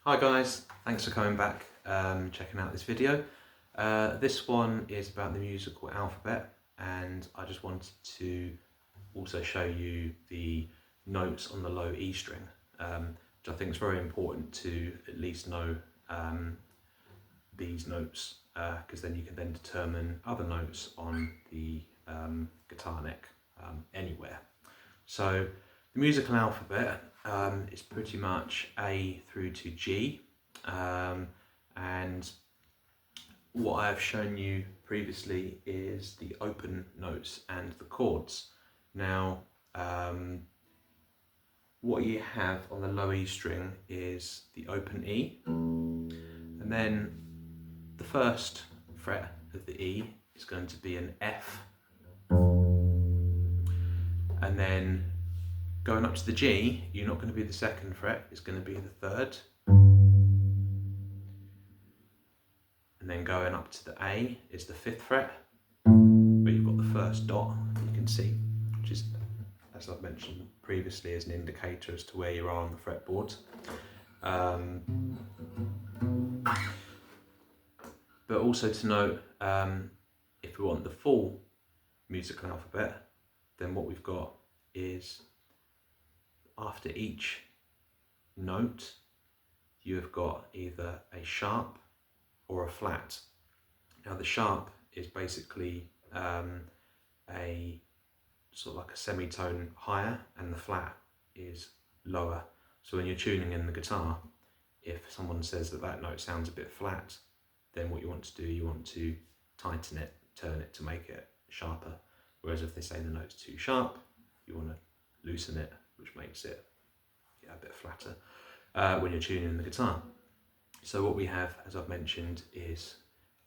Hi guys, thanks for coming back, checking out this video. This one is about the musical alphabet, and I just wanted to also show you the notes on the low E string, which I think is very important to at least know these notes, because then you can then determine other notes on the guitar neck anywhere. So the musical alphabet is pretty much A through to G, and what I've shown you previously is the open notes and the chords. Now what you have on the low E string is the open E, and then the first fret of the E is going to be an F, and then going up to the G, you're not going to be the second fret, it's going to be the third. And then going up to the A is the fifth fret, but you've got the first dot, you can see, which is, as I've mentioned previously, is an indicator as to where you are on the fretboard. But also to note, if we want the full musical alphabet, then what we've got is, after each note, you have got either a sharp or a flat. Now the sharp is basically a sort of like a semitone higher, and the flat is lower. So when you're tuning in the guitar, if someone says that that note sounds a bit flat, then what you want to do, you want to tighten it, turn it to make it sharper. Whereas if they say the note's too sharp, you want to loosen it, which makes it a bit flatter when you're tuning the guitar. So what we have, as I've mentioned, is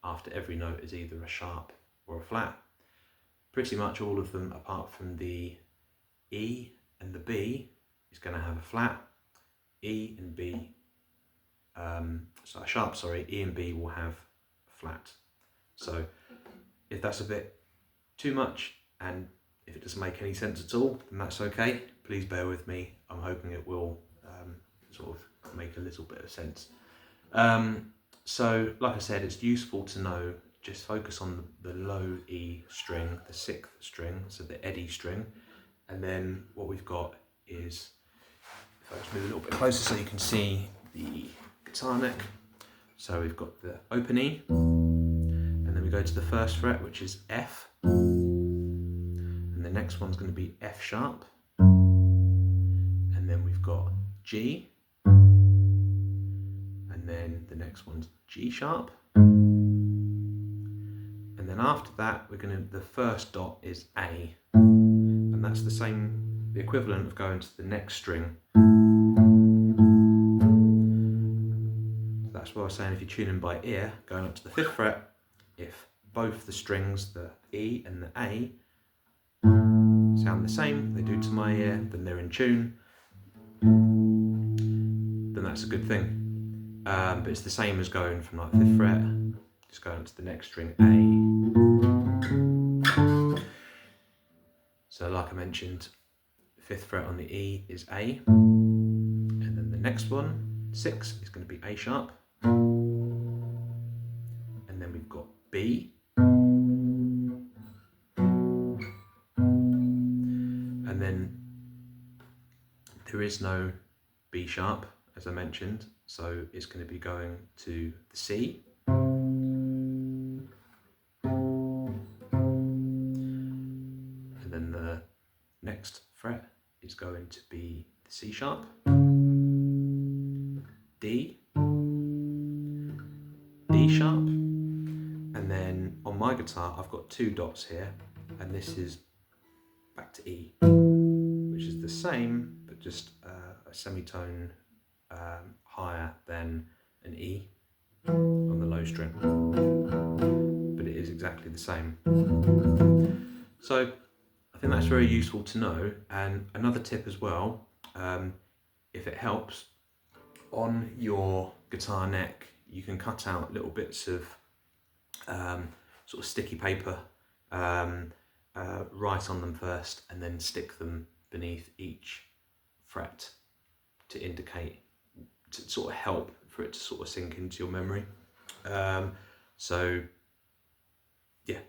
after every note is either a sharp or a flat. Pretty much all of them, apart from the E and the B, is going to have a flat. E and B, a sharp, sorry, E and B will have a flat. So if that's a bit too much, and if it doesn't make any sense at all, then that's okay. Please bear with me. I'm hoping it will sort of make a little bit of sense. So like I said, it's useful to know, just focus on the low E string, the sixth string, so the Eddie string. And then what we've got is, if I just move a little bit closer so you can see the guitar neck. So we've got the open E, and then we go to the first fret, which is F. And the next one's going to be F sharp. And then we've got G. And then the next one's G sharp. And then after that, the first dot is A. And that's the equivalent of going to the next string. So that's why I was saying, if you tune in by ear, going up to the fifth fret, if both the strings, the E and the A, sound the same, they do to my ear, then they're in tune, then that's a good thing. But it's the same as going from like fifth fret, just going to the next string, A. So like I mentioned, fifth fret on the E is A, and then the next one, 6, is going to be A sharp, and then we've got B, and then there is no B sharp, as I mentioned, so it's going to be going to the C, and then the next fret is going to be the C sharp, D, D sharp, and then on my guitar I've got 2 dots here, and this is back to E, which is the same, but just a semitone higher than an E on the low string, but it is exactly the same. So I think that's very useful to know. And another tip as well, if it helps, on your guitar neck you can cut out little bits of sort of sticky paper, write on them first, and then stick them beneath each fret to indicate, to sort of help for it to sort of sink into your memory. So yeah,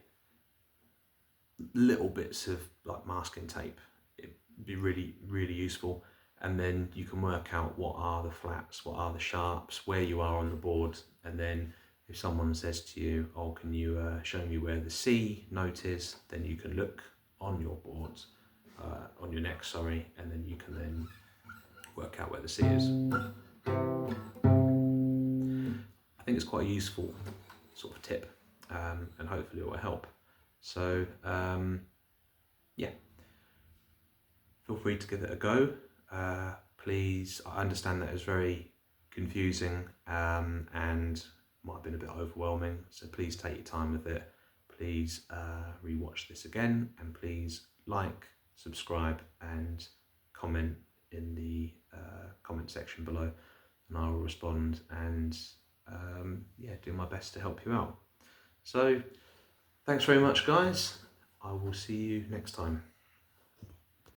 little bits of like masking tape, it'd be really, really useful. And then you can work out what are the flats, what are the sharps, where you are on the board. And then if someone says to you, oh, can you show me where the C note is, then you can look on your board, on your neck, sorry, and then you can then work out where the C is. I think it's quite a useful sort of tip, and hopefully it will help. So yeah, feel free to give it a go. Please, I understand that it's very confusing and might have been a bit overwhelming, so please take your time with it. Please rewatch this again, and please like, subscribe and comment in the comment section below, and I will respond and yeah, do my best to help you out. So thanks very much, guys. I will see you next time.